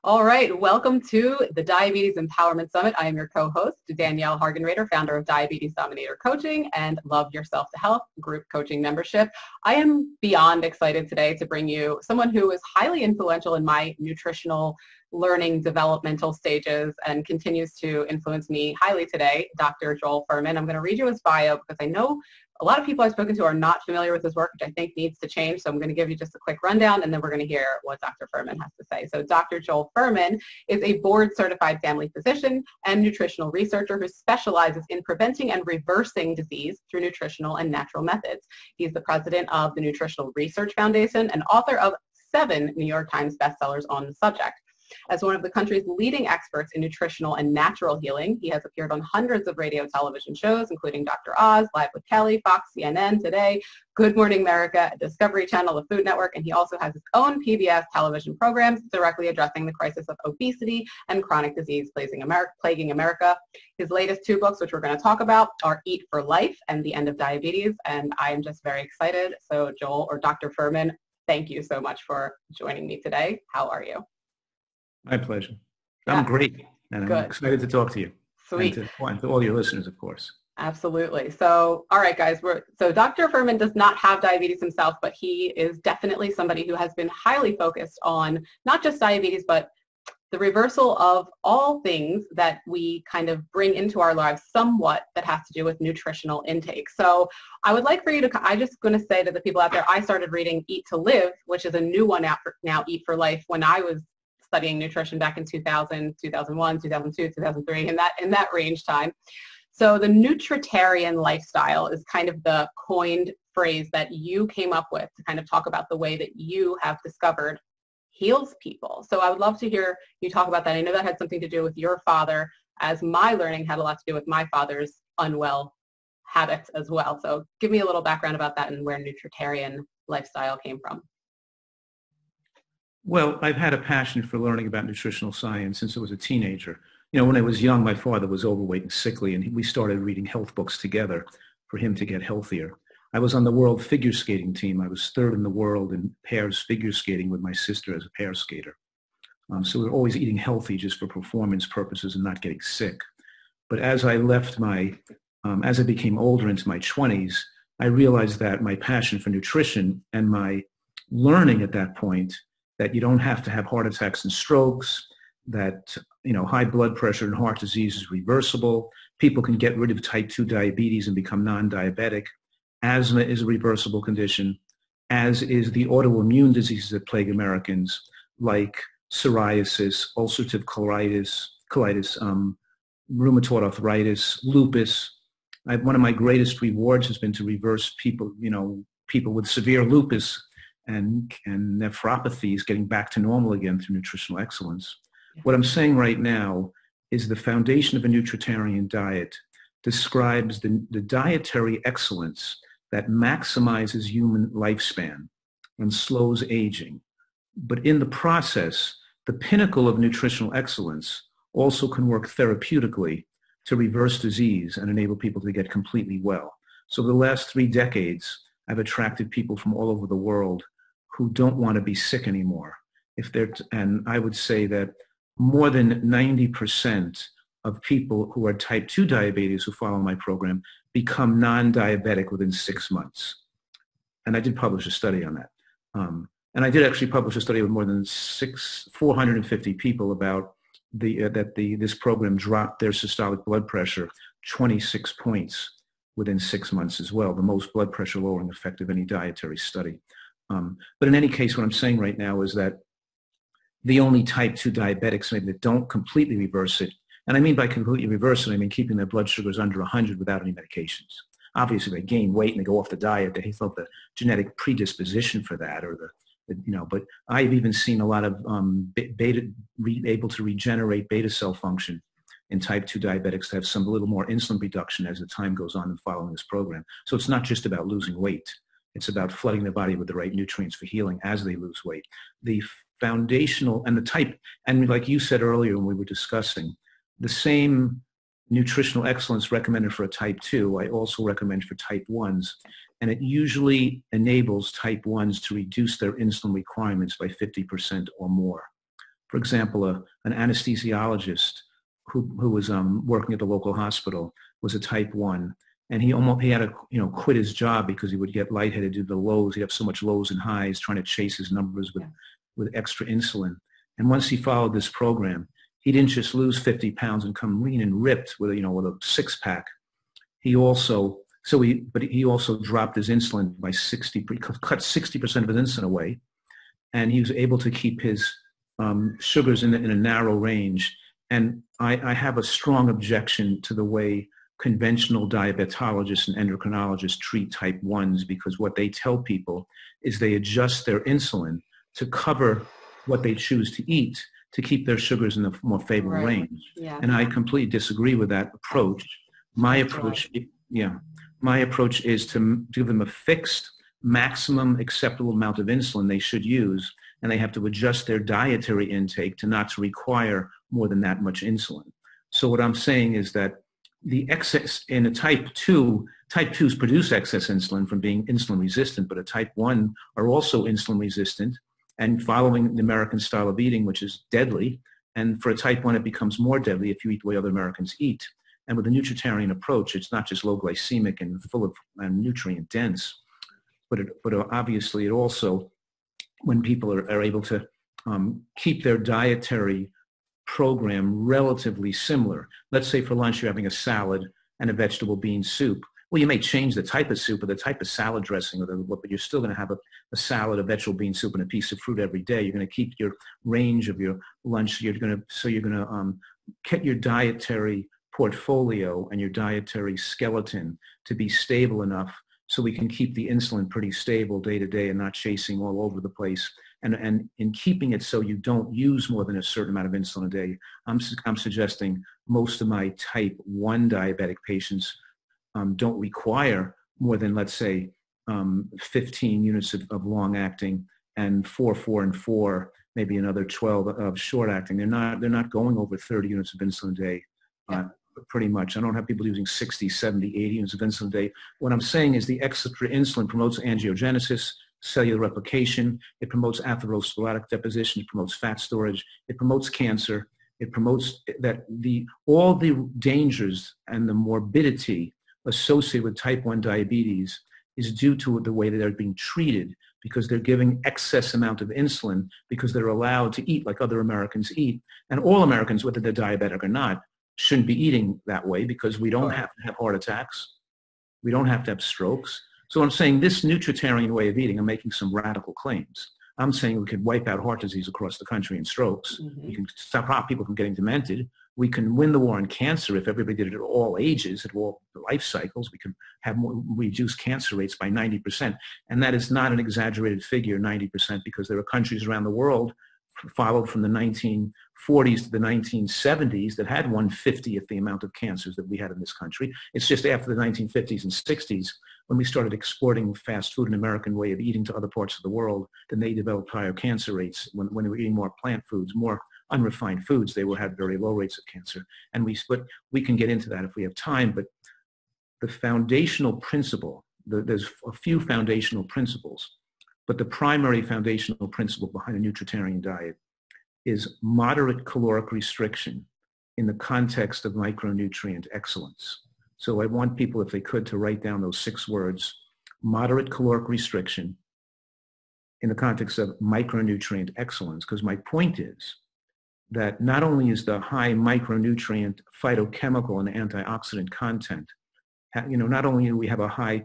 All right, welcome to the Diabetes Empowerment Summit. I am your co-host, Danielle Hargenrader, founder of Diabetes Dominator Coaching and Love Yourself to Health group coaching membership. I am beyond excited today to bring you someone who is highly influential in my nutritional learning developmental stages and continues to influence me highly today, Dr. Joel Fuhrman. I'm going to read you his bio because I know a lot of people I've spoken to are not familiar with his work, which I think needs to change. So I'm going to give you just a quick rundown, and then we're going to hear what Dr. Fuhrman has to say. So Dr. Joel Fuhrman is a board-certified family physician and nutritional researcher who specializes in preventing and reversing disease through nutritional and natural methods. He's the president of the Nutritional Research Foundation and author of 7 New York Times bestsellers on the subject. As one of the country's leading experts in nutritional and natural healing, he has appeared on hundreds of radio television shows, including Dr. Oz, Live with Kelly, Fox, CNN, Today, Good Morning America, Discovery Channel, the Food Network, and he also has his own PBS television programs directly addressing the crisis of obesity and chronic disease plaguing America. His latest 2 books, which we're going to talk about, are Eat for Life and The End of Diabetes, and I am just very excited. So Joel, or Dr. Fuhrman, thank you so much for joining me today. How are you? My pleasure. I'm great, and I'm excited to talk to you. Sweet. And to all your listeners, of course. Absolutely. So, all right, guys. So Dr. Fuhrman does not have diabetes himself, but he is definitely somebody who has been highly focused on not just diabetes, but the reversal of all things that we kind of bring into our lives somewhat that has to do with nutritional intake. So I would like for you to, I'm just going to say to the people out there, I started reading Eat to Live, which is a new one out now, Eat for Life, when I was studying nutrition back in 2000, 2001, 2002, 2003, in that range time. So the nutritarian lifestyle is kind of the coined phrase that you came up with to kind of talk about the way that you have discovered heals people. So I would love to hear you talk about that. I know that had something to do with your father, as my learning had a lot to do with my father's unwell habits as well. So give me a little background about that and where nutritarian lifestyle came from. Well, I've had a passion for learning about nutritional science since I was a teenager. You know, when I was young, my father was overweight and sickly, and we started reading health books together for him to get healthier. I was on the world figure skating team. I was 3rd in the world in pairs figure skating with my sister as a pair skater. So we were always eating healthy just for performance purposes and not getting sick. But as I as I became older into my 20s, I realized that my passion for nutrition and my learning at that point that you don't have to have heart attacks and strokes, that high blood pressure and heart disease is reversible. People can get rid of type 2 diabetes and become non-diabetic. Asthma is a reversible condition, as is the autoimmune diseases that plague Americans, like psoriasis, ulcerative colitis, rheumatoid arthritis, lupus. One of my greatest rewards has been to reverse people with severe lupus and nephropathies getting back to normal again through nutritional excellence. What I'm saying right now is the foundation of a nutritarian diet describes the dietary excellence that maximizes human lifespan and slows aging. But in the process, the pinnacle of nutritional excellence also can work therapeutically to reverse disease and enable people to get completely well. So the last 3 decades, I've attracted people from all over the world who don't want to be sick anymore. And I would say that more than 90% of people who are type 2 diabetes who follow my program become non-diabetic within 6 months. And I did publish a study on that. And I did actually publish a study with more than 450 people about this program dropped their systolic blood pressure 26 points within 6 months as well, the most blood pressure lowering effect of any dietary study. But in any case, what I'm saying right now is that the only type 2 diabetics maybe that don't completely reverse it, and I mean by completely reverse it, I mean keeping their blood sugars under 100 without any medications. Obviously, they gain weight and they go off the diet. They felt the genetic predisposition for that, or but I've even seen a lot of able to regenerate beta cell function in type 2 diabetics to have some little more insulin reduction as the time goes on in following this program. So it's not just about losing weight. It's about flooding the body with the right nutrients for healing as they lose weight. The foundational and the type, and like you said earlier when we were discussing, the same nutritional excellence recommended for a type 2, I also recommend for type 1s. And it usually enables type 1s to reduce their insulin requirements by 50% or more. For example, an anesthesiologist who was working at the local hospital was a type 1. And he had to quit his job because he would get lightheaded due to the lows. He'd have so much lows and highs trying to chase his numbers with extra insulin. And once he followed this program, he didn't just lose 50 pounds and come lean and ripped with a six-pack. He also dropped his insulin by 60%, cut 60% of his insulin away, and he was able to keep his sugars in a narrow range. And I have a strong objection to the way conventional diabetologists and endocrinologists treat type 1s, because what they tell people is they adjust their insulin to cover what they choose to eat to keep their sugars in the more favorable range. Yeah. And I completely disagree with that approach. My approach is to give them a fixed maximum acceptable amount of insulin they should use, and they have to adjust their dietary intake to require more than that much insulin. So what I'm saying is that the excess in a type 2s produce excess insulin from being insulin resistant, but a type 1 are also insulin resistant and following the American style of eating, which is deadly. And for a type 1, it becomes more deadly if you eat the way other Americans eat. And with a nutritarian approach, it's not just low glycemic and full of nutrient dense, but obviously it also, when people are able to keep their dietary program relatively similar. Let's say for lunch you're having a salad and a vegetable bean soup. Well, you may change the type of soup or the type of salad dressing, but you're still going to have a salad, a vegetable bean soup, and a piece of fruit every day. You're going to keep your range of your lunch. You're going to get your dietary portfolio and your dietary skeleton to be stable enough so we can keep the insulin pretty stable day to day and not chasing all over the place. And in keeping it so you don't use more than a certain amount of insulin a day, I'm suggesting most of my type 1 diabetic patients don't require more than, let's say, 15 units of long-acting and 4, and 4, maybe another 12 of short-acting. They're not going over 30 units of insulin a day. Pretty much. I don't have people using 60, 70, 80 units of insulin a day. What I'm saying is the extra insulin promotes angiogenesis, cellular replication, it promotes atherosclerotic deposition, it promotes fat storage, it promotes cancer, it promotes that all the dangers and the morbidity associated with type 1 diabetes is due to the way that they're being treated, because they're giving excess amount of insulin because they're allowed to eat like other Americans eat. And all Americans, whether they're diabetic or not, shouldn't be eating that way, because we don't have to have heart attacks. We don't have to have strokes. So I'm saying this nutritarian way of eating, I'm making some radical claims. I'm saying we could wipe out heart disease across the country and strokes. Mm-hmm. We can stop people from getting demented. We can win the war on cancer if everybody did it at all ages, at all life cycles. We could have reduce cancer rates by 90%. And that is not an exaggerated figure, 90%, because there are countries around the world followed from the 1940s to the 1970s that had 1/50th the amount of cancers that we had in this country. It's just after the 1950s and 60s when we started exporting fast food, an American way of eating, to other parts of the world, then they developed higher cancer rates. When they were eating more plant foods, more unrefined foods, they had very low rates of cancer. And we can get into that if we have time, but the foundational principle, there's a few foundational principles, but the primary foundational principle behind a nutritarian diet is moderate caloric restriction in the context of micronutrient excellence. So I want people, if they could, to write down those 6 words: moderate caloric restriction in the context of micronutrient excellence, because my point is that not only is the high micronutrient, phytochemical, and antioxidant content, not only do we have a high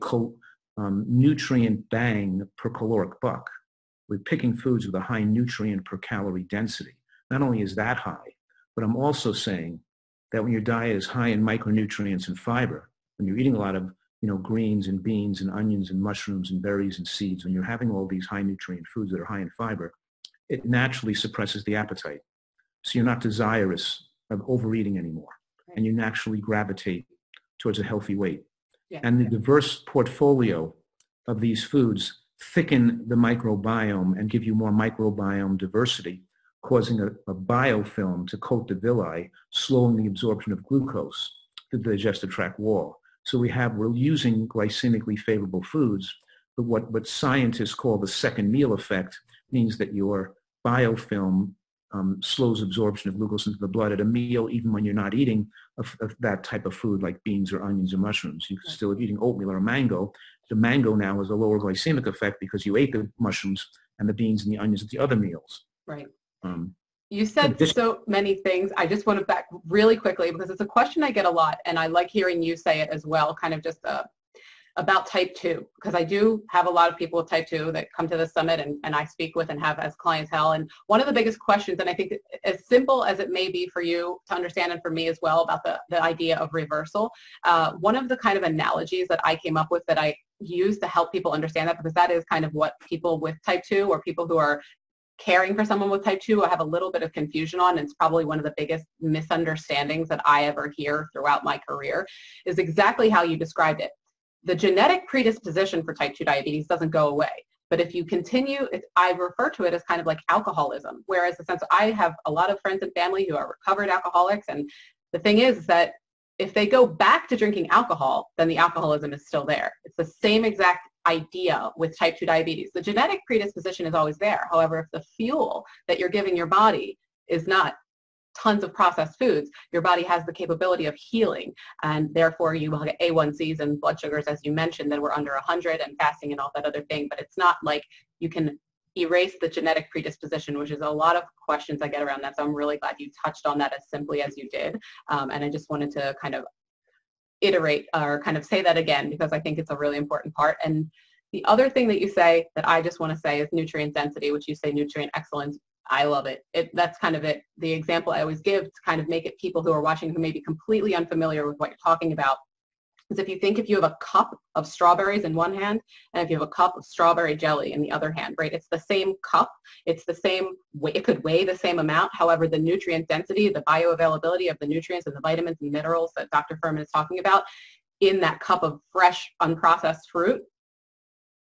nutrient bang per caloric buck, we're picking foods with a high nutrient per calorie density. Not only is that high, but I'm also saying that when your diet is high in micronutrients and fiber, when you're eating a lot of greens and beans and onions and mushrooms and berries and seeds, when you're having all these high nutrient foods that are high in fiber, it naturally suppresses the appetite. So you're not desirous of overeating anymore, and you naturally gravitate towards a healthy weight. Yeah. And the diverse portfolio of these foods thicken the microbiome and give you more microbiome diversity, causing a biofilm to coat the villi, slowing the absorption of glucose through the digestive tract wall. So we're using glycemically favorable foods, but what scientists call the second meal effect means that your biofilm slows absorption of glucose into the blood at a meal, even when you're not eating of that type of food like beans or onions or mushrooms. You can still be eating oatmeal or a mango. The mango now has a lower glycemic effect because you ate the mushrooms and the beans and the onions at the other meals. Right. Um, You said so many things. I just want to back really quickly because it's a question I get a lot, and I like hearing you say it as well, kind of just about type 2, because I do have a lot of people with type 2 that come to the summit and I speak with and have as clientele. And one of the biggest questions, and I think as simple as it may be for you to understand and for me as well, about the idea of reversal, one of the kind of analogies that I came up with that I use to help people understand that, because that is kind of what people with type 2 or people who are caring for someone with type 2 I have a little bit of confusion on, and it's probably one of the biggest misunderstandings that I ever hear throughout my career, is exactly how you described it. The genetic predisposition for type 2 diabetes doesn't go away. But if you continue, I refer to it as kind of like alcoholism, whereas in the sense I have a lot of friends and family who are recovered alcoholics, and the thing is that if they go back to drinking alcohol, then the alcoholism is still there. It's the same exact idea with type 2 diabetes. The genetic predisposition is always there. However, if the fuel that you're giving your body is not tons of processed foods, your body has the capability of healing, and therefore you will get A1Cs and blood sugars, as you mentioned, that were under 100, and fasting and all that other thing. But it's not like you can erase the genetic predisposition, which is a lot of questions I get around that. So I'm really glad you touched on that as simply as you did. And I just wanted to kind of iterate or kind of say that again, because I think it's a really important part. And the other thing that you say that I just want to say is nutrient density, which you say nutrient excellence. I love it. That's kind of it. The example I always give to kind of make it people who are watching who may be completely unfamiliar with what you're talking about is if you have a cup of strawberries in one hand and if you have a cup of strawberry jelly in the other hand, right? It's the same cup. It's the same way. It could weigh the same amount. However, the nutrient density, the bioavailability of the nutrients and the vitamins and minerals that Dr. Fuhrman is talking about in that cup of fresh, unprocessed fruit,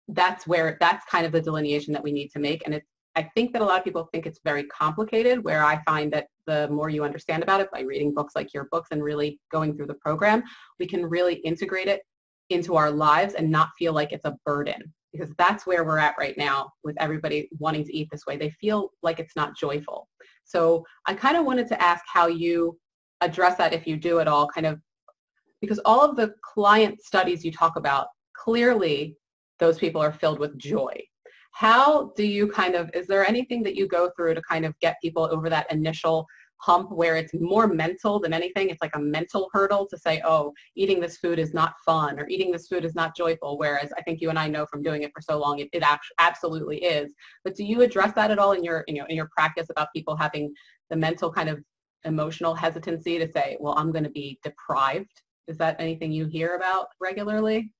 that's kind of the delineation that we need to make. And I think that a lot of people think it's very complicated, where I find that the more you understand about it by reading books like your books and really going through the program, we can really integrate it into our lives and not feel like it's a burden, because that's where we're at right now with everybody wanting to eat this way. They feel like it's not joyful. So I kind of wanted to ask how you address that, if you do at all, kind of, because all of the client studies you talk about, clearly those people are filled with joy. How do you is there anything that you go through to kind of get people over that initial hump where it's more mental than anything? It's like a mental hurdle to say, oh, eating this food is not fun, or eating this food is not joyful, whereas I think you and I know from doing it for so long, it absolutely is. But do you address that at all in your practice about people having the mental kind of emotional hesitancy to say, well, I'm going to be deprived? Is that anything you hear about regularly?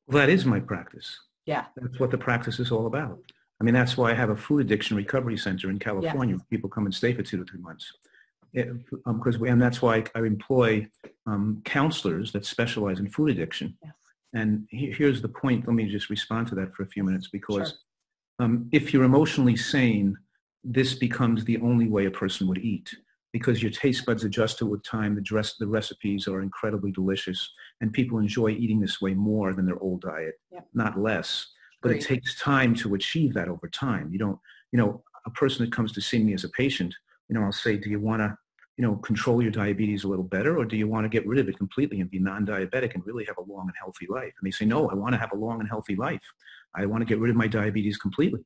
Well, that is my practice. Yeah. That's what the practice is all about. I mean, that's why I have a food addiction recovery center in California. Yes. People come and stay for 2 to 3 months. And that's why I employ counselors that specialize in food addiction. Yes. And here's the point. Let me just respond to that for a few minutes, because if you're emotionally sane, this becomes the only way a person would eat, because your taste buds adjust with time. The recipes are incredibly delicious, and people enjoy eating this way more than their old diet, not less. But it takes time to achieve that over time. You don't, a person that comes to see me as a patient, I'll say, do you want to, control your diabetes a little better, or do you want to get rid of it completely and be non-diabetic and really have a long and healthy life? And they say, no, I want to have a long and healthy life. I want to get rid of my diabetes completely.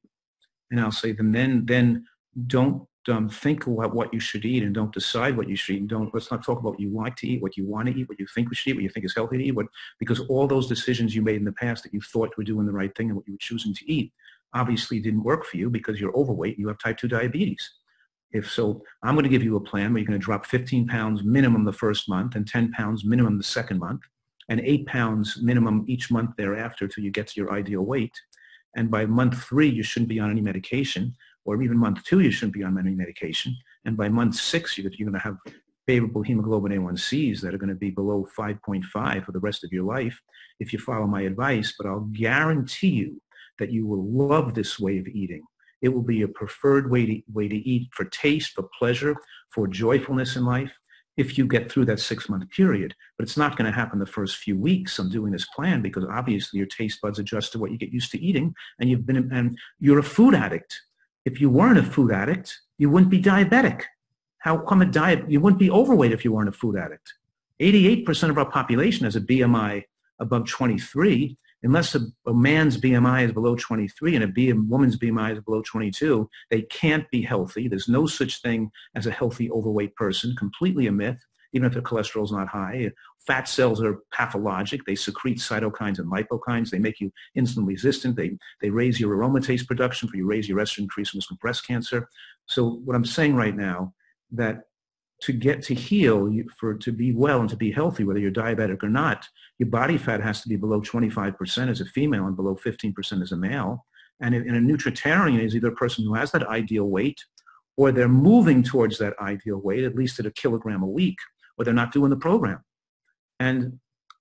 And I'll say, then don't think about what you should eat, and don't decide what you should eat. And let's not talk about what you like to eat, what you want to eat, what you think we should eat, what you think is healthy to eat, because all those decisions you made in the past that you thought were doing the right thing and what you were choosing to eat obviously didn't work for you because you're overweight and you have type 2 diabetes. If so, I'm going to give you a plan where you're going to drop 15 pounds minimum the first month, and 10 pounds minimum the second month, and 8 pounds minimum each month thereafter till you get to your ideal weight. And by month 3, you shouldn't be on any medication. Or even month 2, you shouldn't be on any medication. And by month 6, you're going to have favorable hemoglobin A1Cs that are going to be below 5.5 for the rest of your life if you follow my advice. But I'll guarantee you that you will love this way of eating. It will be a preferred way to eat, for taste, for pleasure, for joyfulness in life, if you get through that 6-month period. But it's not going to happen the first few weeks I'm doing this plan, because obviously your taste buds adjust to what you get used to eating, and you're a food addict. If you weren't a food addict, you wouldn't be diabetic. How come you wouldn't be overweight if you weren't a food addict? 88% of our population has a BMI above 23. Unless a man's BMI is below 23 and a woman's BMI is below 22, they can't be healthy. There's no such thing as a healthy overweight person, completely a myth, even if their cholesterol is not high. Fat cells are pathologic. They secrete cytokines and lipokines. They make you insulin resistant. They raise your aromatase production, for you raise your estrogen, increase risk of breast cancer. So what I'm saying right now, that to get to heal, to be well and to be healthy, whether you're diabetic or not, your body fat has to be below 25% as a female and below 15% as a male. And a nutritarian is either a person who has that ideal weight, or they're moving towards that ideal weight, at least at a kilogram a week, or they're not doing the program. And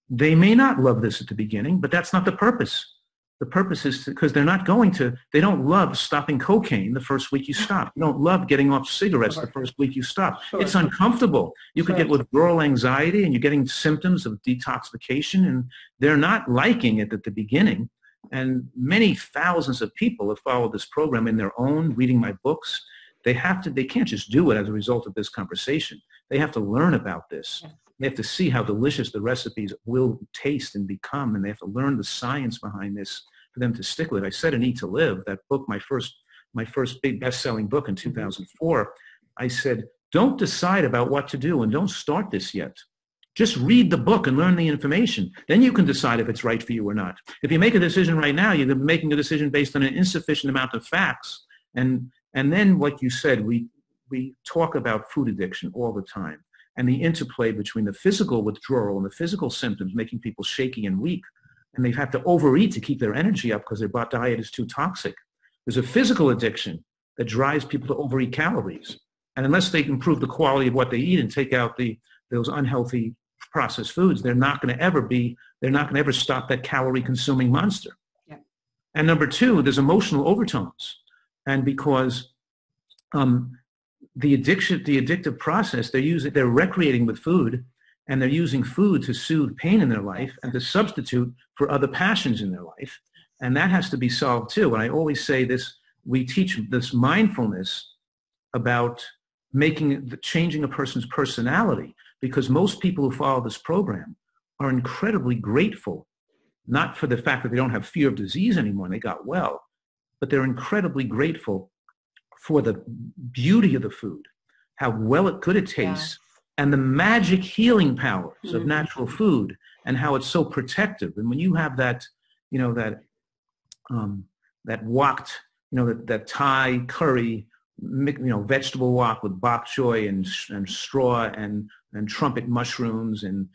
they may not love this at the beginning, but that's not the purpose. The purpose is because they don't love stopping cocaine the first week you stop. You don't love getting off cigarettes the first week you stop. Sure. It's uncomfortable. You could get withdrawal anxiety, and you're getting symptoms of detoxification, and they're not liking it at the beginning. And many thousands of people have followed this program in their own, reading my books. They can't just do it as a result of this conversation. They have to learn about this. They have to see how delicious the recipes will taste and become, and they have to learn the science behind this for them to stick with it. I said in Eat to Live, that book, my first big best-selling book in 2004, I said, don't decide about what to do and don't start this yet. Just read the book and learn the information. Then you can decide if it's right for you or not. If you make a decision right now, you're making a decision based on an insufficient amount of facts. And then what you said, we talk about food addiction all the time, and the interplay between the physical withdrawal and the physical symptoms making people shaky and weak. And they have to overeat to keep their energy up because their diet is too toxic. There's a physical addiction that drives people to overeat calories. And unless they improve the quality of what they eat and take out those unhealthy processed foods, they're not going to ever stop that calorie consuming monster. Yeah. And number two, there's emotional overtones. And because the addictive process, they're recreating with food, and they're using food to soothe pain in their life and to substitute for other passions in their life. And that has to be solved too. And I always say this, we teach this mindfulness about changing a person's personality, because most people who follow this program are incredibly grateful, not for the fact that they don't have fear of disease anymore and they got well, but they're incredibly grateful for the beauty of the food, how well it tastes, yeah, and the magic healing powers of natural food, and how it's so protective. And when you have that, that wok, that Thai curry, vegetable wok with bok choy and straw and trumpet mushrooms and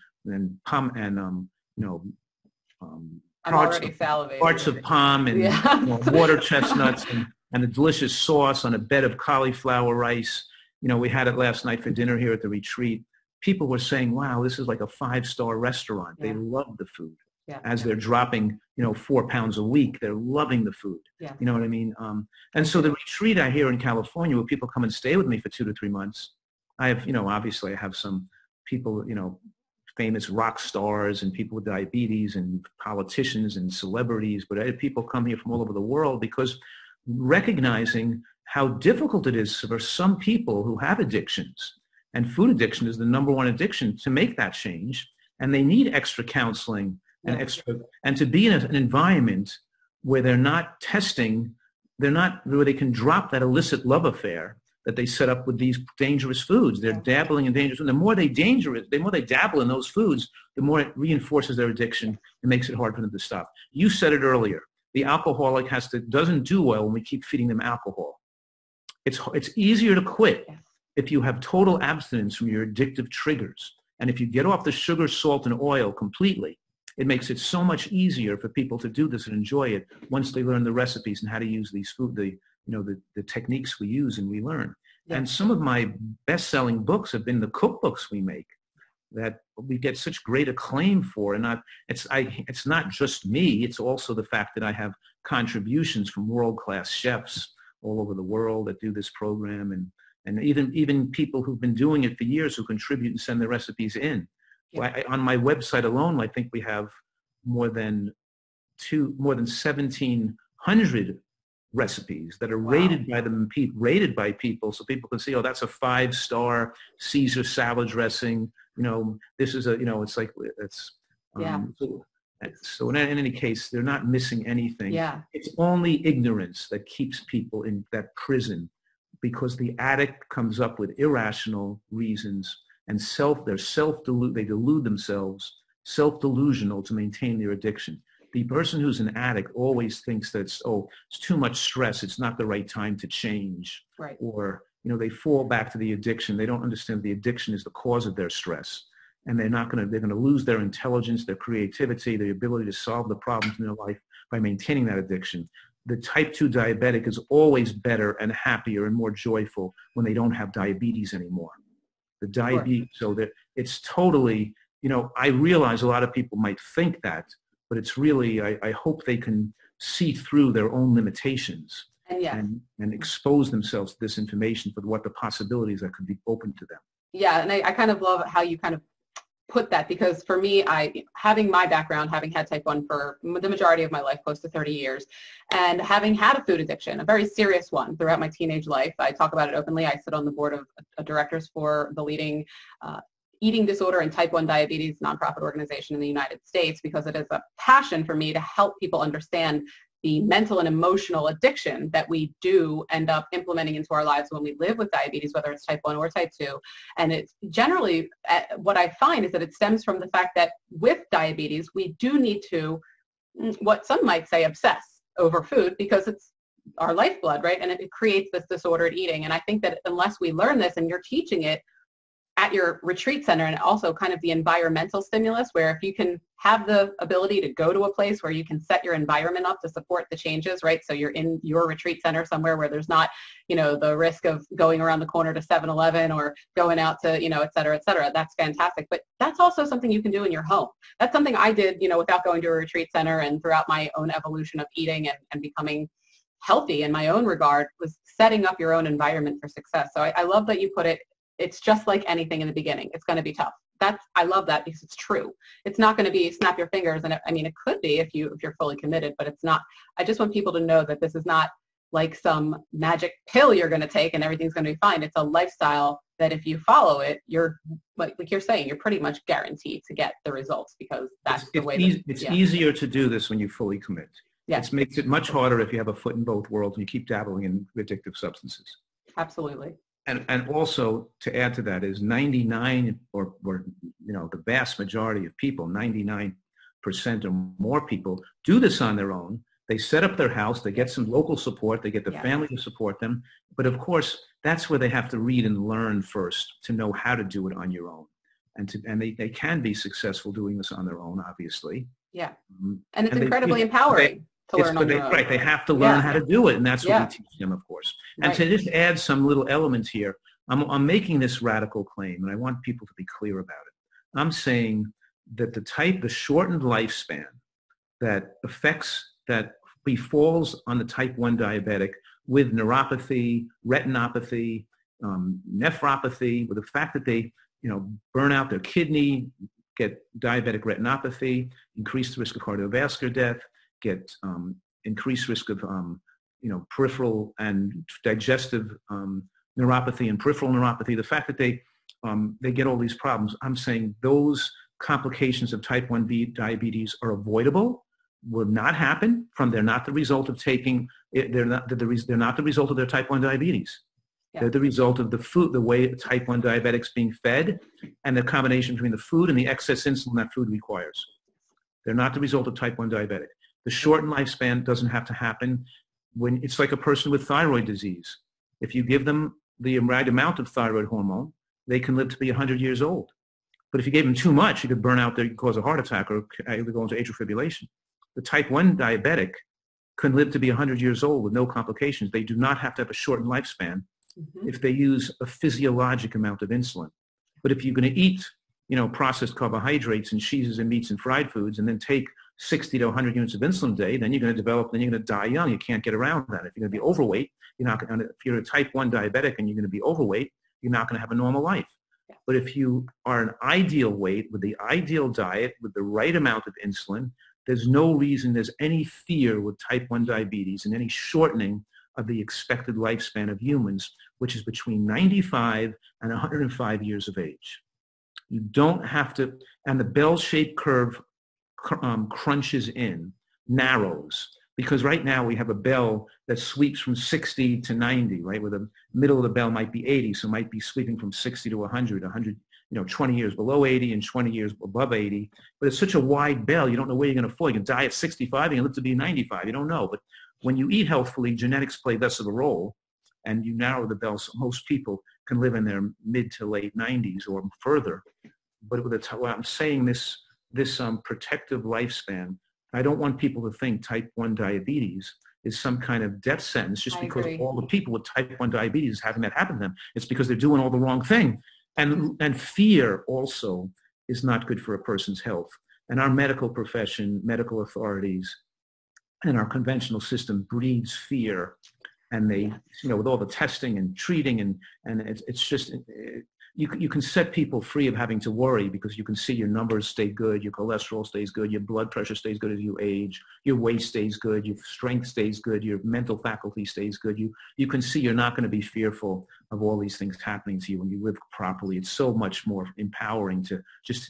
parts of palm and water chestnuts and a delicious sauce on a bed of cauliflower rice. We had it last night for dinner here at the retreat. People were saying, wow, this is like a 5-star restaurant. Yeah. They love the food. Yeah. As they're dropping, 4 pounds a week, they're loving the food. Yeah. You know what I mean? And so the retreat I hear in California, where people come and stay with me for 2 to 3 months, I have, obviously I have some people, famous rock stars and people with diabetes and politicians and celebrities, but I have people come here from all over the world, because recognizing how difficult it is for some people who have addictions, and food addiction is the number one addiction, to make that change, and they need extra counseling and to be in an environment where they're not testing, where they can drop that illicit love affair that they set up with these dangerous foods. They're dabbling in dangerous foods. The more they dabble in those foods, the more it reinforces their addiction and makes it hard for them to stop. You said it earlier. The alcoholic doesn't do well when we keep feeding them alcohol. It's easier to quit if you have total abstinence from your addictive triggers. And if you get off the sugar, salt, and oil completely, it makes it so much easier for people to do this and enjoy it once they learn the recipes and how to use these food, the techniques we use and we learn. Yeah. And some of my best-selling books have been the cookbooks we make that we get such great acclaim for. And it's not just me, it's also the fact that I have contributions from world-class chefs all over the world that do this program, and even people who've been doing it for years who contribute and send their recipes in. Yeah. On my website alone, I think we have more than 1,700 recipes that are Wow. rated by people, so people can see, oh, that's a 5-star Caesar salad dressing. This is it's like Yeah. So in any case, they're not missing anything. Yeah. It's only ignorance that keeps people in that prison, because the addict comes up with irrational reasons and they delude themselves, self-delusional to maintain their addiction. The person who's an addict always thinks that it's too much stress. It's not the right time to change. Right. Or, they fall back to the addiction. They don't understand the addiction is the cause of their stress. And they're going to lose their intelligence, their creativity, their ability to solve the problems in their life by maintaining that addiction. The type 2 diabetic is always better and happier and more joyful when they don't have diabetes anymore. The diabetes, so that it's totally, I realize a lot of people might think that, but it's really, I hope they can see through their own limitations and expose themselves to this information for what the possibilities that could be open to them. Yeah, and I kind of love how you kind of put that, because for me, having my background, having had type 1 for the majority of my life, close to 30 years, and having had a food addiction, a very serious one throughout my teenage life. I talk about it openly. I sit on the board of directors for the leading eating disorder and type 1 diabetes nonprofit organization in the United States, because it is a passion for me to help people understand the mental and emotional addiction that we do end up implementing into our lives when we live with diabetes, whether it's type 1 or type 2. And it's generally, what I find is that it stems from the fact that with diabetes, we do need to, what some might say, obsess over food, because it's our lifeblood, right? And it creates this disordered eating. And I think that unless we learn this, and you're teaching it at your retreat center, and also kind of the environmental stimulus, where if you can have the ability to go to a place where you can set your environment up to support the changes, right? So you're in your retreat center somewhere where there's not, the risk of going around the corner to 7-Eleven or going out to, et cetera, et cetera. That's fantastic. But that's also something you can do in your home. That's something I did, without going to a retreat center, and throughout my own evolution of eating and becoming healthy in my own regard, was setting up your own environment for success. So I love that you put it. It's just like anything in the beginning. It's going to be tough. I love that, because it's true. It's not going to be snap your fingers. And it could be if you're fully committed, but it's not. I just want people to know that this is not like some magic pill you're going to take and everything's going to be fine. It's a lifestyle that if you follow it, you're like you're saying, you're pretty much guaranteed to get the results, because that's the way. It's easier to do this when you fully commit. Yeah. It makes it much harder if you have a foot in both worlds and you keep dabbling in addictive substances. Absolutely. And also, to add to that, is 99 or the vast majority of people, 99% or more people, do this on their own. They set up their house, they get some local support, they get the family to support them. But of course, that's where they have to read and learn first to know how to do it on your own. And they can be successful doing this on their own, obviously. Yeah. And it's incredibly empowering. To learn on your own. Right, they have to learn how to do it, and that's what we teach them, of course. And to just add some little elements here, I'm making this radical claim, and I want people to be clear about it. I'm saying that the shortened lifespan that befalls on the type 1 diabetic with neuropathy, retinopathy, nephropathy, with the fact that they burn out their kidney, get diabetic retinopathy, increase the risk of cardiovascular death, get increased risk of peripheral and digestive neuropathy and peripheral neuropathy. The fact that they get all these problems, I'm saying those complications of type 1 diabetes are avoidable, will not happen they're not the result of taking, they're not the result of their type 1 diabetes. Yeah. They're the result of the food, the way type 1 diabetics being fed, and the combination between the food and the excess insulin that food requires. They're not the result of type 1 diabetic. The shortened lifespan doesn't have to happen when it's like a person with thyroid disease. If you give them the right amount of thyroid hormone, they can live to be 100 years old. But if you gave them too much, you could burn out, you could cause a heart attack or go into atrial fibrillation. The type 1 diabetic can live to be 100 years old with no complications. They do not have to have a shortened lifespan if they use a physiologic amount of insulin. But if you're going to eat, processed carbohydrates and cheeses and meats and fried foods, and then take 60 to 100 units of insulin a day, then you're going to die young. You can't get around that. If you're going to be overweight, if you're a type 1 diabetic and you're going to be overweight, you're not going to have a normal life. Yeah. But if you are an ideal weight with the ideal diet, with the right amount of insulin, There's no reason there's any fear with type 1 diabetes and any shortening of the expected lifespan of humans, which is between 95 and 105 years of age. You don't have to, and the bell-shaped curve crunches in, narrows, because right now we have a bell that sweeps from 60 to 90, right? Where the middle of the bell might be 80, so it might be sweeping from 60 to 100, 20 years below 80 and 20 years above 80. But it's such a wide bell, you don't know where you're going to fall. You can die at 65, you can live to be 95, you don't know. But when you eat healthfully, genetics play less of a role, and you narrow the bell, so most people can live in their mid to late 90s or further. But with I'm saying this protective lifespan, I don't want people to think type 1 diabetes is some kind of death sentence just because all the people with type 1 diabetes having that happen to them. It's because they're doing all the wrong thing. And fear also is not good for a person's health. And our medical profession, medical authorities, and our conventional system breeds fear. And they, with all the testing and treating, and it's just, you can set people free of having to worry because you can see your numbers stay good, your cholesterol stays good, your blood pressure stays good as you age, your weight stays good, your strength stays good, your mental faculty stays good. You can see you're not going to be fearful of all these things happening to you when you live properly. It's so much more empowering to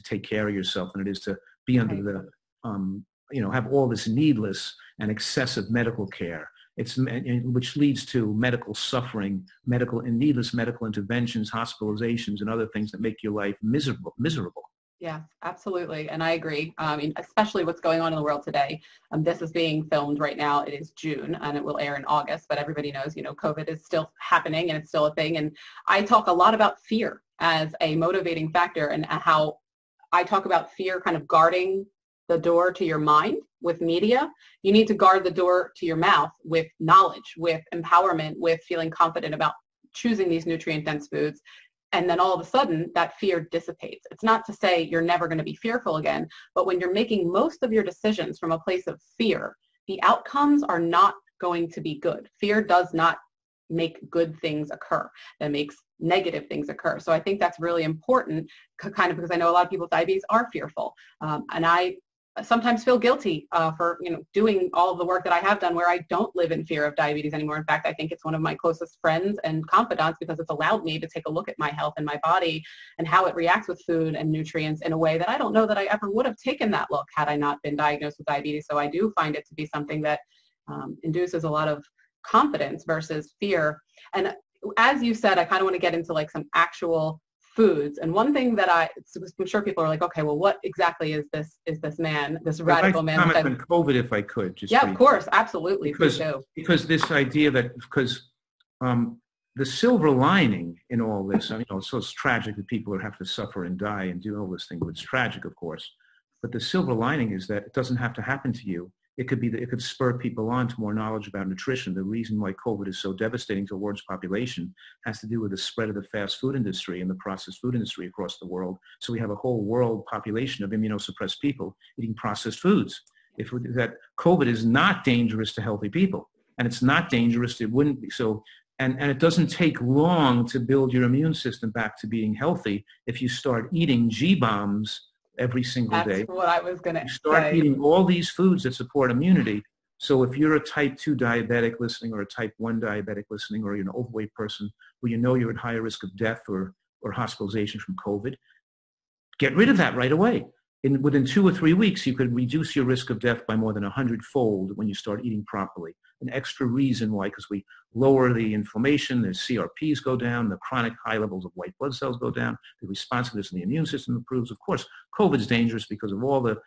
take care of yourself than it is to be under the, have all this needless and excessive medical care. Which leads to medical suffering, needless medical interventions, hospitalizations, and other things that make your life miserable. Yeah, absolutely. And I agree. I mean, especially what's going on in the world today. This is being filmed right now. It is June and it will air in August, but everybody knows, COVID is still happening and it's still a thing. And I talk a lot about fear as a motivating factor and how I talk about fear kind of guarding the door to your mind with media. You need to guard the door to your mouth with knowledge, with empowerment, with feeling confident about choosing these nutrient-dense foods. And then all of a sudden, that fear dissipates. It's not to say you're never going to be fearful again, but when you're making most of your decisions from a place of fear, the outcomes are not going to be good. Fear does not make good things occur. That makes negative things occur. So I think that's really important, kind of because I know a lot of people with diabetes are fearful. And I sometimes feel guilty for doing all of the work that I have done where I don't live in fear of diabetes anymore. In fact, I think it's one of my closest friends and confidants because it's allowed me to take a look at my health and my body and how it reacts with food and nutrients in a way that I don't know that I ever would have taken that look had I not been diagnosed with diabetes. So I do find it to be something that induces a lot of confidence versus fear. And as you said, I kind of want to get into like some actual foods. And one thing that I'm sure people are like, okay, well, what exactly is this man, this radical man? I'd like to comment on COVID if I could. Yeah, of course, absolutely. Because this idea that, the silver lining in all this, so it's tragic that people have to suffer and die and do all this thing, but it's tragic, of course. But the silver lining is that it doesn't have to happen to you. It could spur people on to more knowledge about nutrition. The reason why COVID is so devastating to the world's population has to do with the spread of the fast food industry and the processed food industry across the world. So we have a whole world population of immunosuppressed people eating processed foods. That COVID is not dangerous to healthy people, and it's not dangerous, it wouldn't be. So, and it doesn't take long to build your immune system back to being healthy if you start eating G-bombs every single day. That's what I was going to say. Start eating all these foods that support immunity. So if you're a type 2 diabetic listening or a type 1 diabetic listening or you're an overweight person who you're at higher risk of death or hospitalization from COVID, get rid of that right away. Within 2 or 3 weeks, you could reduce your risk of death by more than 100-fold when you start eating properly. An extra reason why, because we lower the inflammation, the CRPs go down, the chronic high levels of white blood cells go down, the responsiveness in the immune system improves. Of course, COVID is dangerous because of all the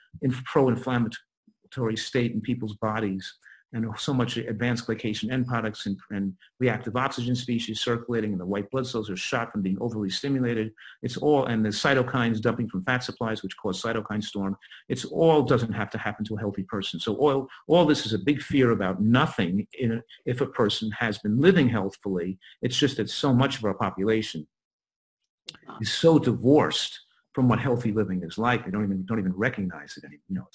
pro-inflammatory state in people's bodies and so much advanced glycation end products and reactive oxygen species circulating, and the white blood cells are shot from being overly stimulated. It's all, and the cytokines dumping from fat supplies, which cause cytokine storm. It's all doesn't have to happen to a healthy person. So all this is a big fear about nothing if a person has been living healthfully. It's just that so much of our population is so divorced from what healthy living is like. They don't even recognize it anymore.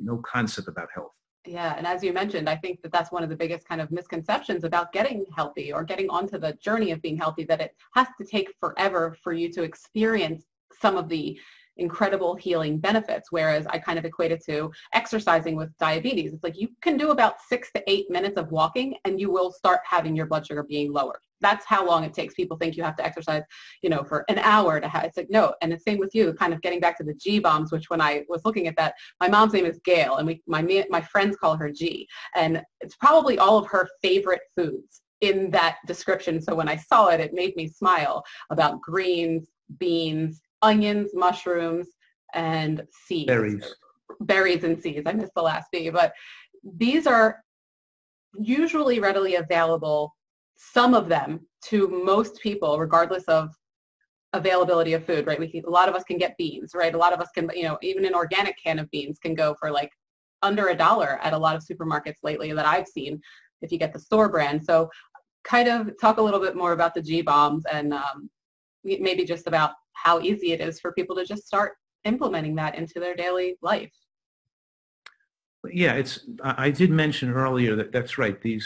No concept about health. Yeah, and as you mentioned, I think that's one of the biggest kind of misconceptions about getting healthy or getting onto the journey of being healthy, that it has to take forever for you to experience some of the incredible healing benefits, whereas I kind of equate it to exercising with diabetes. It's like you can do about 6 to 8 minutes of walking and you will start having your blood sugar being lowered. That's how long it takes. People think you have to exercise, for an hour to have, it's like, no. And the same with you, kind of getting back to the G bombs, which when I was looking at that, my mom's name is Gail and my friends call her G. And it's probably all of her favorite foods in that description. So when I saw it, it made me smile about greens, beans, onions, mushrooms, and seeds. Berries and seeds. I missed the last B, but these are usually readily available, some of them, to most people, regardless of availability of food, right? A lot of us can get beans, right? A lot of us can, even an organic can of beans can go for like under $1 at a lot of supermarkets lately that I've seen, if you get the store brand. So kind of talk a little bit more about the G bombs and maybe just about how easy it is for people to just start implementing that into their daily life. Yeah, I did mention earlier that's right. The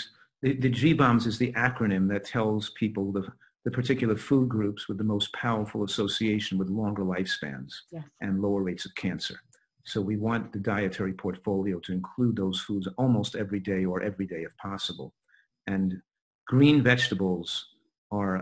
G bombs is the acronym that tells people the particular food groups with the most powerful association with longer lifespans. Yes. And lower rates of cancer. So we want the dietary portfolio to include those foods almost every day or every day if possible. And green vegetables are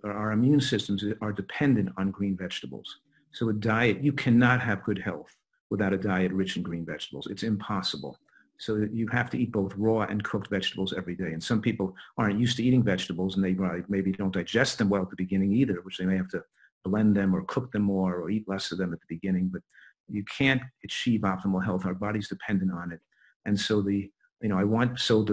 our immune systems are dependent on green vegetables. So a diet, you cannot have good health without a diet rich in green vegetables. It's impossible. So you have to eat both raw and cooked vegetables every day. And some people aren't used to eating vegetables and they maybe don't digest them well at the beginning either, which they may have to blend them or cook them more or eat less of them at the beginning. But you can't achieve optimal health. Our body's dependent on it. And so the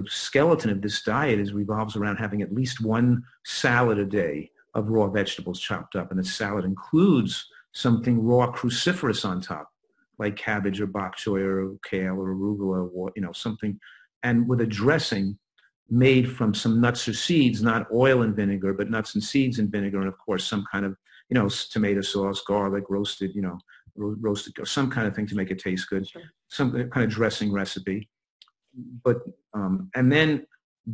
skeleton of this diet revolves around having at least one salad a day of raw vegetables chopped up. And the salad includes something raw cruciferous on top, like cabbage or bok choy or kale or arugula or, something. And with a dressing made from some nuts or seeds, not oil and vinegar, but nuts and seeds and vinegar. And of course, some kind of, tomato sauce, garlic, roasted, roasted, some kind of thing to make it taste good. Sure. Some kind of dressing recipe. But and then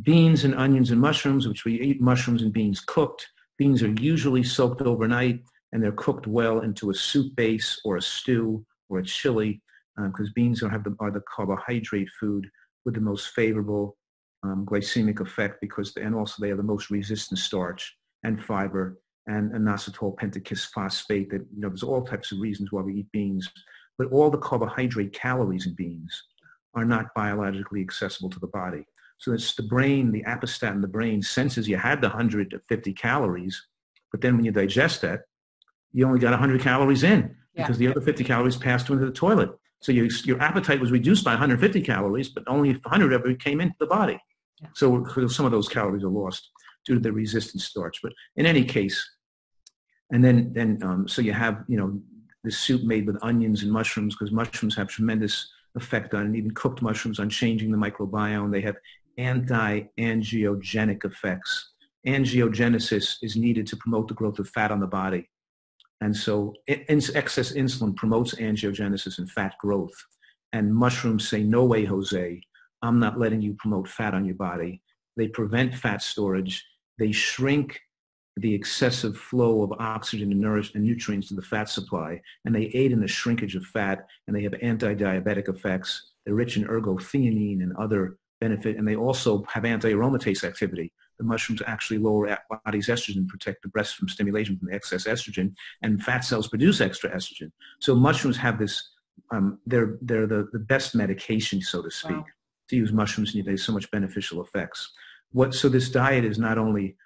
beans and onions and mushrooms, which we eat mushrooms and beans cooked. Beans are usually soaked overnight and they're cooked well into a soup base or a stew or a chili, because beans are the carbohydrate food with the most favorable glycemic effect and also they have the most resistant starch and fiber and inositol pentakisphosphate. That there's all types of reasons why we eat beans, but all the carbohydrate calories in beans are not biologically accessible to the body. So it's the brain, the apostat in the brain senses you had the 150 calories, but then when you digest that, you only got 100 calories in because the other 50 calories passed into the toilet. So your appetite was reduced by 150 calories, but only 100 of it came into the body. Yeah. So some of those calories are lost due to the resistant starch. But in any case, and then so you have, the soup made with onions and mushrooms, because mushrooms have tremendous effect on, and even cooked mushrooms, on changing the microbiome. They have anti-angiogenic effects. Angiogenesis is needed to promote the growth of fat on the body. And so excess insulin promotes angiogenesis and fat growth. And mushrooms say, no way, Jose, I'm not letting you promote fat on your body. They prevent fat storage. They shrink the excessive flow of oxygen and nutrients to the fat supply, and they aid in the shrinkage of fat, and they have anti-diabetic effects. They're rich in ergothioneine and other benefit, and they also have anti-aromatase activity. The mushrooms actually lower body's estrogen, protect the breast from stimulation from the excess estrogen, and fat cells produce extra estrogen. So mushrooms have this, they're the best medication, so to speak, to use mushrooms, and there's so much beneficial effects. So this diet is not only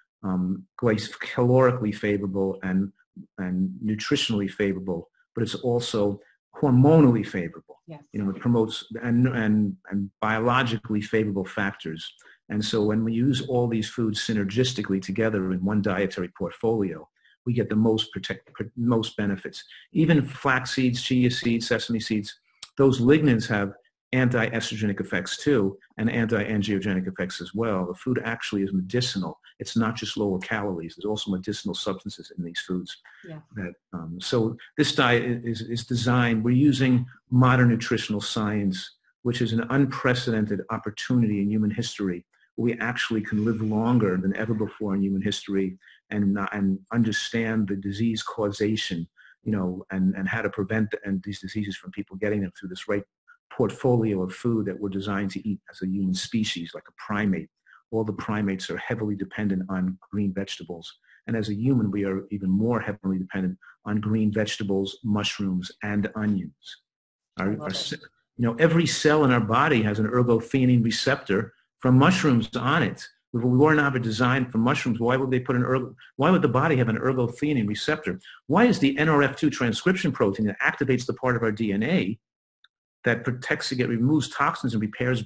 calorically favorable and nutritionally favorable, but it's also hormonally favorable. Yes. It promotes and biologically favorable factors. And so when we use all these foods synergistically together in one dietary portfolio, we get the most benefits. Even flax seeds, chia seeds, sesame seeds, those lignans have anti-estrogenic effects too, and anti-angiogenic effects as well. The food actually is medicinal. It's not just lower calories. There's also medicinal substances in these foods. Yeah. So this diet is designed, we're using modern nutritional science, which is an unprecedented opportunity in human history. We actually can live longer than ever before in human history and understand the disease causation and how to prevent these diseases from people getting them through this right portfolio of food that we're designed to eat as a human species, like a primate. All the primates are heavily dependent on green vegetables. And as a human, we are even more heavily dependent on green vegetables, mushrooms, and onions. Every cell in our body has an ergothioneine receptor from mushrooms on it. If we were not designed for mushrooms, why would they put why would the body have an ergothioneine receptor? Why is the NRF2 transcription protein that activates the part of our DNA that protects removes toxins and repairs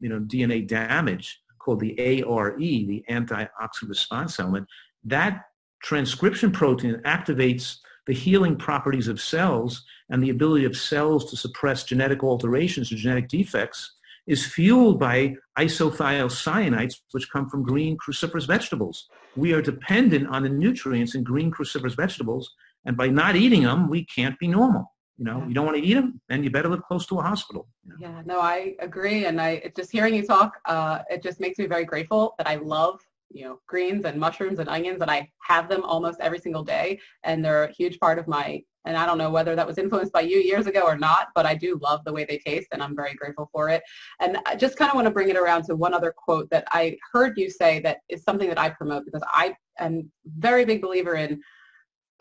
DNA damage, called the ARE, the antioxidant response element, that transcription protein activates the healing properties of cells and the ability of cells to suppress genetic alterations or genetic defects, is fueled by isothiocyanates, which come from green cruciferous vegetables. We are dependent on the nutrients in green cruciferous vegetables, and by not eating them, we can't be normal. You don't want to eat them, then you better live close to a hospital. Yeah, no, I agree. And just hearing you talk, it just makes me very grateful that I love, greens and mushrooms and onions, and I have them almost every single day. And they're a huge part of and I don't know whether that was influenced by you years ago or not, but I do love the way they taste, and I'm very grateful for it. And I just kind of want to bring it around to one other quote that I heard you say that is something that I promote, because I am a very big believer in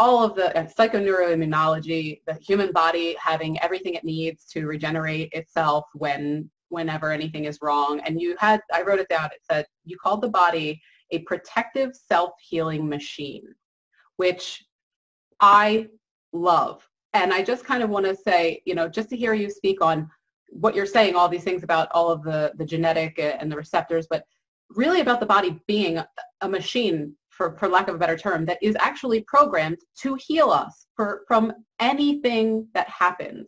all of the psychoneuroimmunology, the human body having everything it needs to regenerate itself whenever anything is wrong. And I wrote it down, it said, you called the body a protective self-healing machine, which I love. And I just kind of want to say, just to hear you speak on what you're saying, all these things about all of the genetic and the receptors, but really about the body being a machine, for lack of a better term, that is actually programmed to heal us from anything that happens.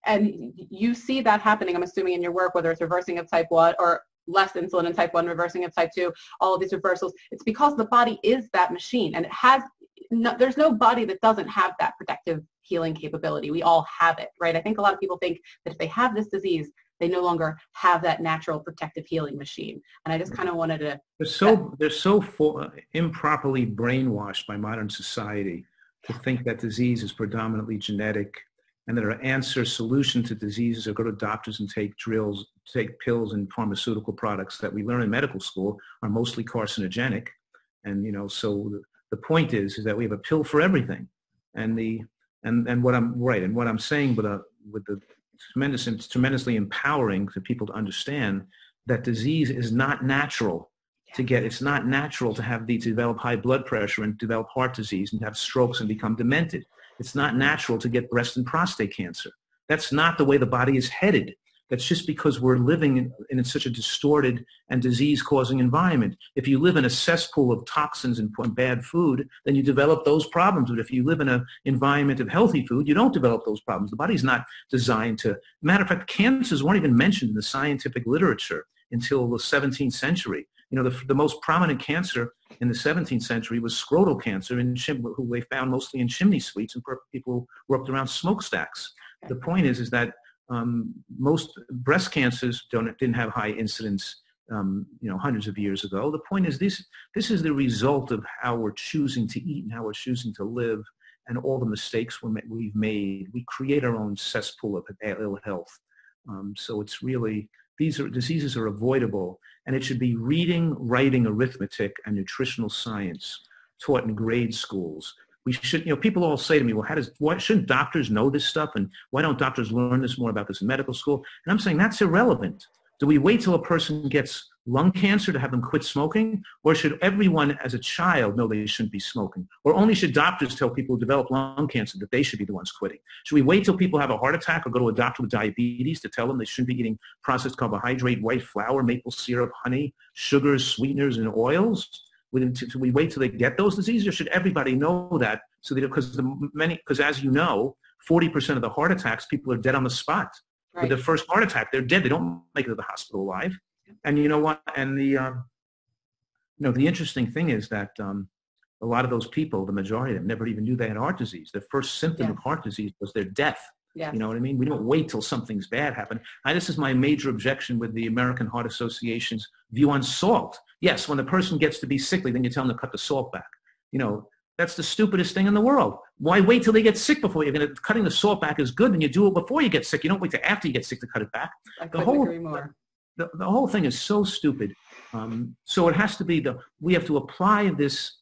And you see that happening, I'm assuming, in your work, whether it's reversing of type 1 or less insulin in type 1, reversing of type 2, all of these reversals. It's because the body is that machine, and there's no body that doesn't have that protective healing capability. We all have it, right? I think a lot of people think that if they have this disease, they no longer have that natural protective healing machine. And I just kind of wanted to... They're so improperly brainwashed by modern society to think that disease is predominantly genetic, and that our solution to diseases are go to doctors and take pills and pharmaceutical products that we learn in medical school are mostly carcinogenic. And, so the point is that we have a pill for everything. And what I'm saying with the it's tremendously empowering for people to understand that disease is not natural to get. It's not natural to develop high blood pressure and develop heart disease and have strokes and become demented. It's not natural to get breast and prostate cancer. That's not the way the body is headed. That's just because we're living in such a distorted and disease-causing environment. If you live in a cesspool of toxins and bad food, then you develop those problems. But if you live in an environment of healthy food, you don't develop those problems. The body's not designed to. Matter of fact, cancers weren't even mentioned in the scientific literature until the 17th century. The most prominent cancer in the 17th century was scrotal cancer, who they found mostly in chimney sweeps and people worked around smokestacks. The point is that most breast cancers didn't have high incidence, hundreds of years ago. The point is this is the result of how we're choosing to eat and how we're choosing to live, and all the mistakes we've made. We create our own cesspool of ill health. So it's really, diseases are avoidable, and it should be reading, writing, arithmetic, and nutritional science taught in grade schools. We should, people all say to me, well, why shouldn't doctors know this stuff? And why don't doctors learn more about this in medical school? And I'm saying that's irrelevant. Do we wait till a person gets lung cancer to have them quit smoking? Or should everyone as a child know they shouldn't be smoking? Or only should doctors tell people who develop lung cancer that they should be the ones quitting? Should we wait till people have a heart attack or go to a doctor with diabetes to tell them they shouldn't be eating processed carbohydrate, white flour, maple syrup, honey, sugars, sweeteners, and oils? Should we wait till they get those diseases, or should everybody know that? Because as you know, 40% of the heart attacks, people are dead on the spot. Right. With their first heart attack, they're dead. They don't make it to the hospital alive. And you know what? And the interesting thing is that a lot of those people, the majority of them, never even knew they had heart disease. Their first symptom of heart disease was their death. Yeah. You know what I mean? We don't wait till something's bad happens. This is my major objection with the American Heart Association's view on salt. Yes, when the person gets to be sickly, then you tell them to cut the salt back. That's the stupidest thing in the world. Why wait till they get sick before you're going to, cutting the salt back is good, and you do it before you get sick. You don't wait till after you get sick to cut it back. I couldn't agree more. The whole thing is so stupid. So it has to be we have to apply this,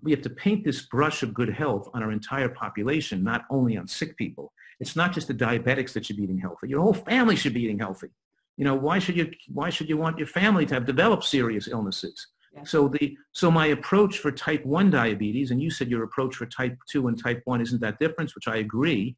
we have to paint this brush of good health on our entire population, not only on sick people. It's not just the diabetics that should be eating healthy. Your whole family should be eating healthy. Why should you want your family to have developed serious illnesses? Yeah. So my approach for type 1 diabetes, and you said your approach for type 2 and type 1 isn't that different, which I agree.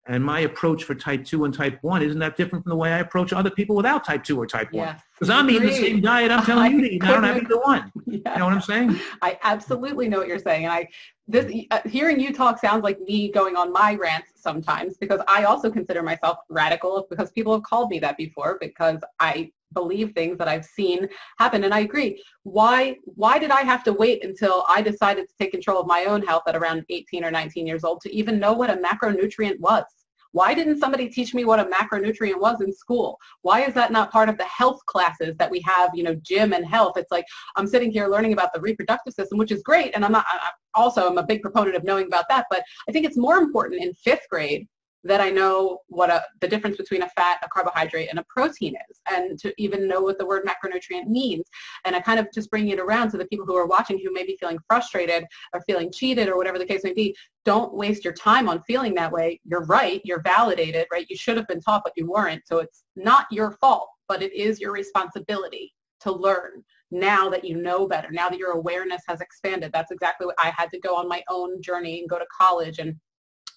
And my approach for type 2 and type 1 isn't that different from the way I approach other people without type 2 or type 1. Because I'm eating the same diet I'm telling you to eat. I don't have either one. Yeah. You know what I'm saying? I absolutely know what you're saying. And hearing you talk sounds like me going on my rants sometimes, because I also consider myself radical, because people have called me that before, because I believe things that I've seen happen. And I agree. Why did I have to wait until I decided to take control of my own health at around 18 or 19 years old to even know what a macronutrient was? Why didn't somebody teach me what a macronutrient was in school? Why is that not part of the health classes that we have, gym and health? It's like, I'm sitting here learning about the reproductive system, which is great. And I'm a big proponent of knowing about that. But I think it's more important in 5th grade that I know what the difference between a fat, a carbohydrate, and a protein is, and to even know what the word macronutrient means. And I kind of just bring it around to the people who are watching who may be feeling frustrated or feeling cheated or whatever the case may be. Don't waste your time on feeling that way. You're right. You're validated, right? You should have been taught, but you weren't. So it's not your fault, but it is your responsibility to learn now that you know better, now that your awareness has expanded. That's exactly what I had to go on my own journey and go to college and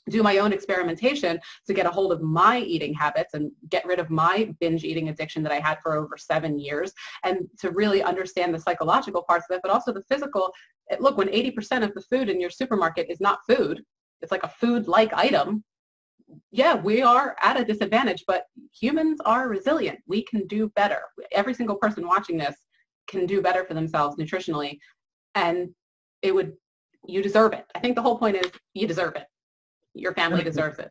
do my own experimentation to get a hold of my eating habits and get rid of my binge eating addiction that I had for over 7 years, and to really understand the psychological parts of it, but also the physical. Look, when 80% of the food in your supermarket is not food, it's like a food-like item. Yeah, we are at a disadvantage, but humans are resilient. We can do better. Every single person watching this can do better for themselves nutritionally, and you deserve it. I think the whole point is you deserve it. Your family deserves it.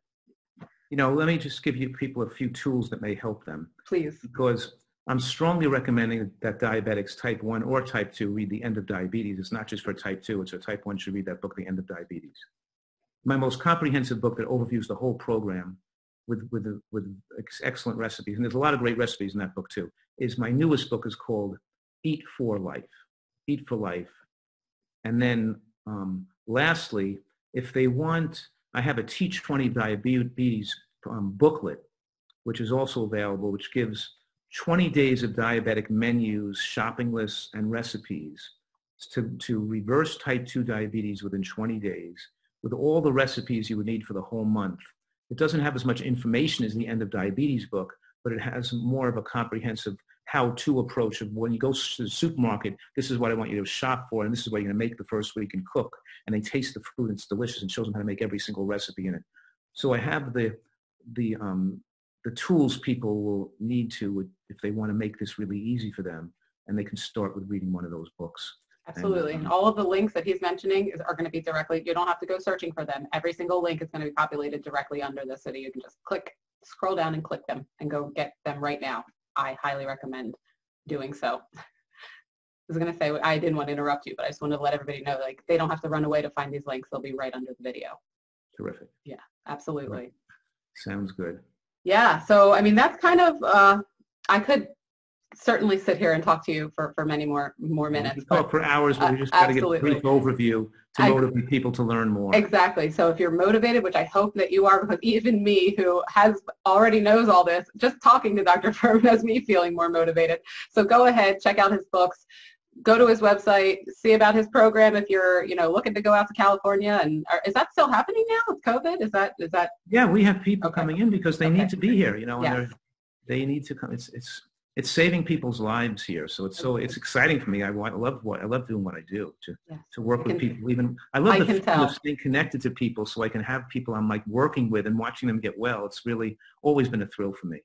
Let me just give you people a few tools that may help them. Please. Because I'm strongly recommending that diabetics type 1 or type 2 read The End of Diabetes. It's not just for type 2. It's for type 1 should read that book, The End of Diabetes. My most comprehensive book that overviews the whole program with excellent recipes, and there's a lot of great recipes in that book too, is my newest book is called Eat for Life. Eat for Life. And then lastly, if they want, I have a Teach 20 Diabetes booklet, which is also available, which gives 20 days of diabetic menus, shopping lists, and recipes to reverse type 2 diabetes within 20 days with all the recipes you would need for the whole month. It doesn't have as much information as the End of Diabetes book, but it has more of a comprehensive how-to approach of when you go to the supermarket, this is what I want you to shop for, and this is what you're going to make the first week and cook. And they taste the food, and it's delicious, and shows them how to make every single recipe in it. So I have the tools people will need to, if they want to make this really easy for them, and they can start with reading one of those books. Absolutely. And all of the links that he's mentioning are going to be directly, you don't have to go searching for them. Every single link is going to be populated directly under this, so you can just scroll down and click them and go get them right now. I highly recommend doing so. I was going to say, I didn't want to interrupt you, but I just wanted to let everybody know, they don't have to run away to find these links. They'll be right under the video. Terrific. Yeah, absolutely. Sounds good. Yeah. So, that's kind of, I could certainly sit here and talk to you for many more minutes. We talk for hours, but we just got to get a brief overview to motivate people to learn more. Exactly. So if you're motivated, which I hope that you are, because even me, who already knows all this, just talking to Dr. Fuhrman has me feeling more motivated. So go ahead, check out his books, go to his website, see about his program if you're, looking to go out to California. And is that still happening now with COVID? Is that? Yeah, we have people coming in because they need to be here, and they need to come. It's saving people's lives here, so it's exciting for me. I love doing what I do to work with people. Even I love the feeling of staying connected to people, so I can have people I'm working with and watching them get well. It's really always been a thrill for me,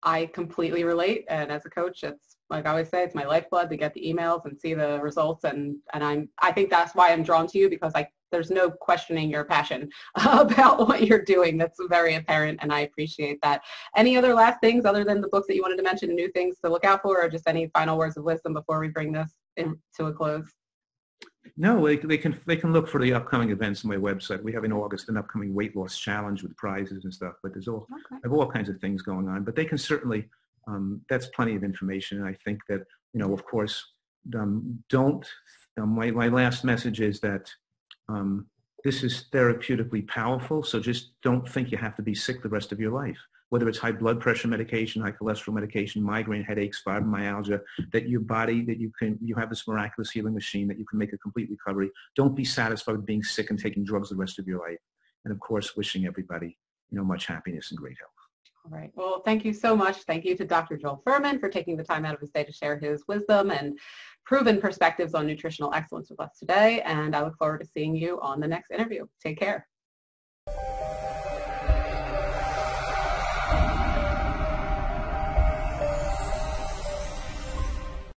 I completely relate, and as a coach, it's like I always say, it's my lifeblood to get the emails and see the results, and I think that's why I'm drawn to you, because there's no questioning your passion about what you're doing. That's very apparent, and I appreciate that. Any other last things other than the books that you wanted to mention, new things to look out for, or just any final words of wisdom before we bring this to a close? No, they can look for the upcoming events on my website. We have in August an upcoming weight loss challenge with prizes and stuff, but I have all kinds of things going on. But they can certainly, that's plenty of information. And I think that, of course, my last message is that this is therapeutically powerful. So just don't think you have to be sick the rest of your life. Whether it's high blood pressure medication, high cholesterol medication, migraine headaches, fibromyalgia, that your body, that you have this miraculous healing machine, that you can make a complete recovery. Don't be satisfied with being sick and taking drugs the rest of your life. And of course, wishing everybody, much happiness and great health. All right. Well, thank you so much. Thank you to Dr. Joel Fuhrman for taking the time out of his day to share his wisdom and proven perspectives on nutritional excellence with us today. And I look forward to seeing you on the next interview. Take care.